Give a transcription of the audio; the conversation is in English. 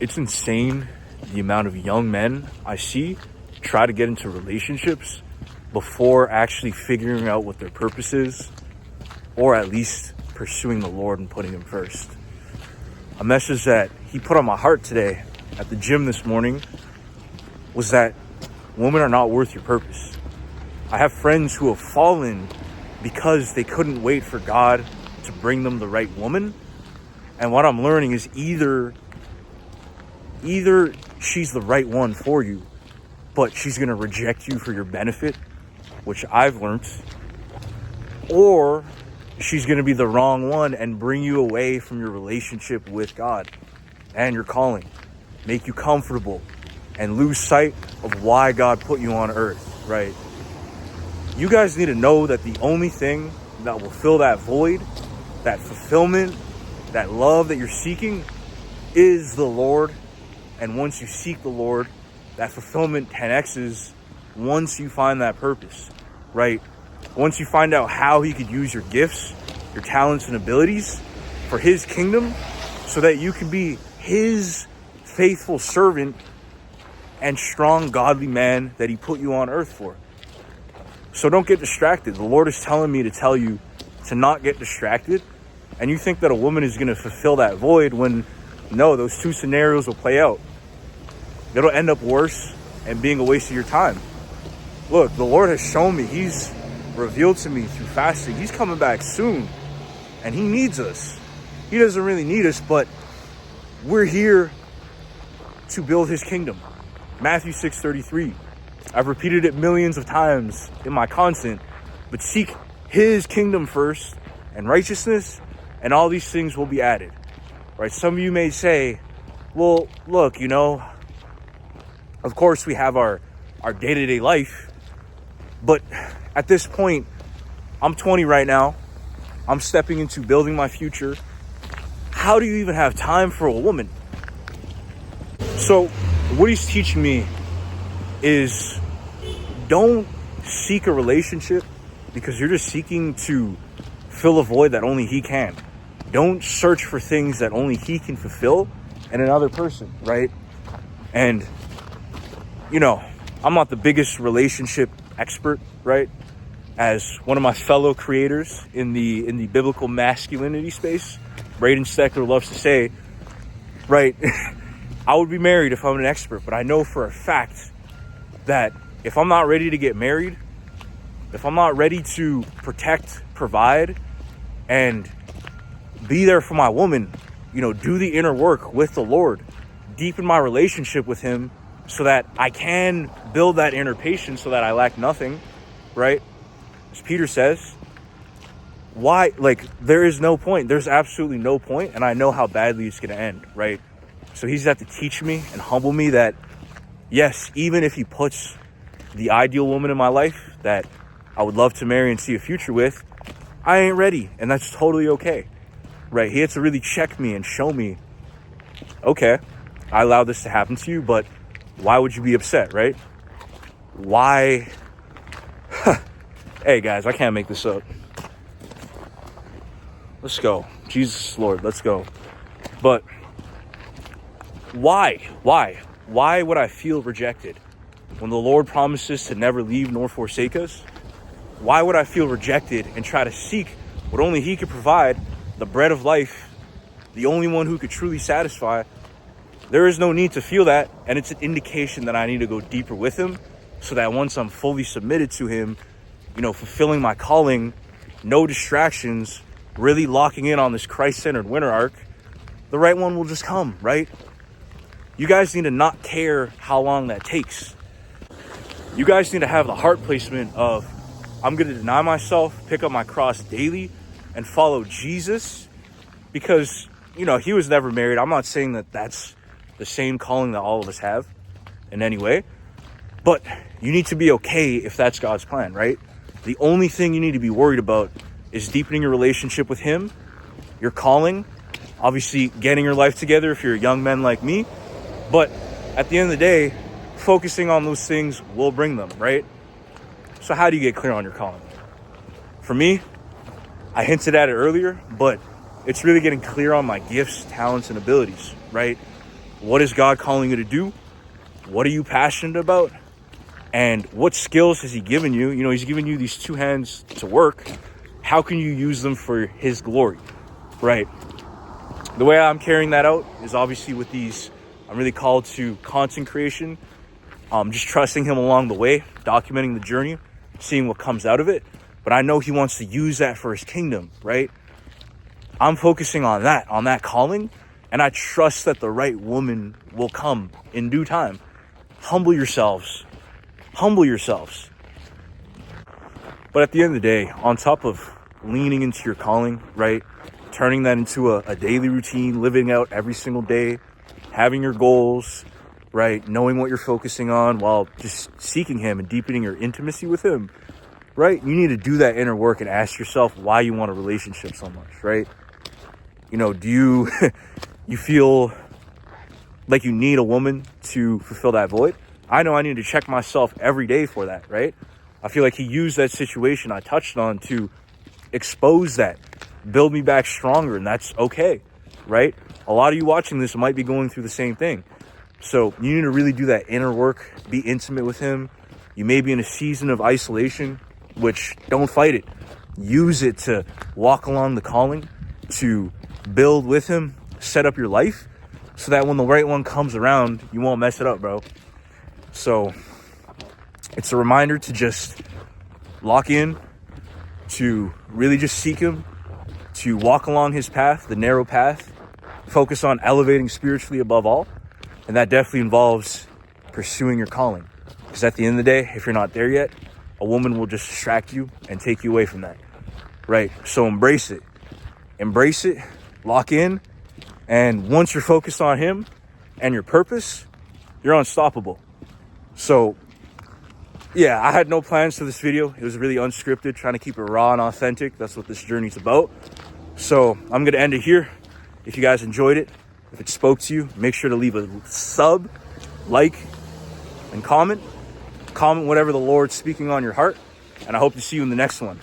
It's insane the amount of young men I see try to get into relationships before actually figuring out what their purpose is, or at least pursuing the Lord and putting him first. A message that he put on my heart today at the gym this morning was that women are not worth your purpose. I have friends who have fallen because they couldn't wait for God to bring them the right woman. And what I'm learning is either she's the right one for you, but she's going to reject you for your benefit, which I've learned, or she's going to be the wrong one and bring you away from your relationship with God and your calling, make you comfortable, and lose sight of why God put you on earth, right? You guys need to know that the only thing that will fill that void, that fulfillment, that love that you're seeking is the Lord. And once you seek the Lord, that fulfillment 10x's once you find that purpose, right? Once you find out how he could use your gifts, your talents and abilities for his kingdom so that you can be his faithful servant and strong, godly man that he put you on earth for. So don't get distracted. The Lord is telling me to tell you to not get distracted. And you think that a woman is going to fulfill that void when, no, those two scenarios will play out. It'll end up worse and being a waste of your time. Look, the Lord has shown me, he's revealed to me through fasting, he's coming back soon. And he needs us. He doesn't really need us, but we're here to build his kingdom. Matthew 6:33. I've repeated it millions of times in my content, but seek his kingdom first and righteousness, and all these things will be added. Right? Some of you may say, well, look, of course we have our day-to-day life, but at this point, I'm 20 right now. I'm stepping into building my future. How do you even have time for a woman? So what he's teaching me is don't seek a relationship because you're just seeking to fill a void that only he can. Don't search for things that only he can fulfill in another person, right? And, I'm not the biggest relationship expert, right? As one of my fellow creators in the biblical masculinity space, Braden Steckler loves to say, right, I would be married if I'm an expert, but I know for a fact that if I'm not ready to get married, if I'm not ready to protect, provide, and be there for my woman, do the inner work with the Lord, deepen my relationship with him so that I can build that inner patience so that I lack nothing, right? As Peter says, why, there is no point. There's absolutely no point, and I know how badly it's going to end, right? So he's got to teach me and humble me that, yes, even if he puts the ideal woman in my life that I would love to marry and see a future with, I ain't ready, and that's totally okay, right? He had to really check me and show me, okay, I allowed this to happen to you, but why would you be upset, right? Why? Hey, guys, I can't make this up. Let's go. Jesus, Lord, let's go. But why? Why would I feel rejected when the Lord promises to never leave nor forsake us? Why would I feel rejected and try to seek what only he could provide, the bread of life, the only one who could truly satisfy? There is no need to feel that, and it's an indication that I need to go deeper with him so that once I'm fully submitted to him, fulfilling my calling, no distractions, really locking in on this Christ-centered winter arc, the right one will just come, right? You guys need to not care how long that takes. You guys need to have the heart placement of, I'm going to deny myself, pick up my cross daily, and follow Jesus. Because, he was never married. I'm not saying that that's the same calling that all of us have in any way. But you need to be okay if that's God's plan, right? The only thing you need to be worried about is deepening your relationship with him, your calling, obviously getting your life together if you're a young man like me. But at the end of the day, focusing on those things will bring them, right? So how do you get clear on your calling? For me, I hinted at it earlier, but it's really getting clear on my gifts, talents, and abilities, right? what is God calling you to do? What are you passionate about? And what skills has he given you? You know, he's given you these two hands to work. How can you use them for his glory, right? The way I'm carrying that out is obviously with these, I'm really called to content creation. Just trusting him along the way, documenting the journey, seeing what comes out of it. But I know he wants to use that for his kingdom, right? I'm focusing on that calling, and I trust that the right woman will come in due time. Humble yourselves. But at the end of the day, on top of leaning into your calling, right? Turning that into a daily routine, living out every single day, having your goals, right? Knowing what you're focusing on while just seeking him and deepening your intimacy with him, right? You need to do that inner work and ask yourself why you want a relationship so much, right? You know, do you you feel like you need a woman to fulfill that void? I know I need to check myself every day for that, right? I feel like he used that situation I touched on to expose that, build me back stronger, and that's okay, right? A lot of you watching this might be going through the same thing. So you need to really do that inner work, be intimate with him. You may be in a season of isolation, which don't fight it. Use it to walk along the calling, to build with him, set up your life so that when the right one comes around, you won't mess it up, bro. So it's a reminder to just lock in, to really just seek him, to walk along his path, the narrow path, focus on elevating spiritually above all. And that definitely involves pursuing your calling. Because at the end of the day, if you're not there yet, a woman will just distract you and take you away from that, right? So embrace it, lock in. And once you're focused on him and your purpose, you're unstoppable. So yeah, I had no plans for this video. It was really unscripted, trying to keep it raw and authentic. That's what this journey's about. So I'm going to end it here. If you guys enjoyed it, if it spoke to you, make sure to leave a sub, like, and comment. Comment whatever the Lord's speaking on your heart. And I hope to see you in the next one.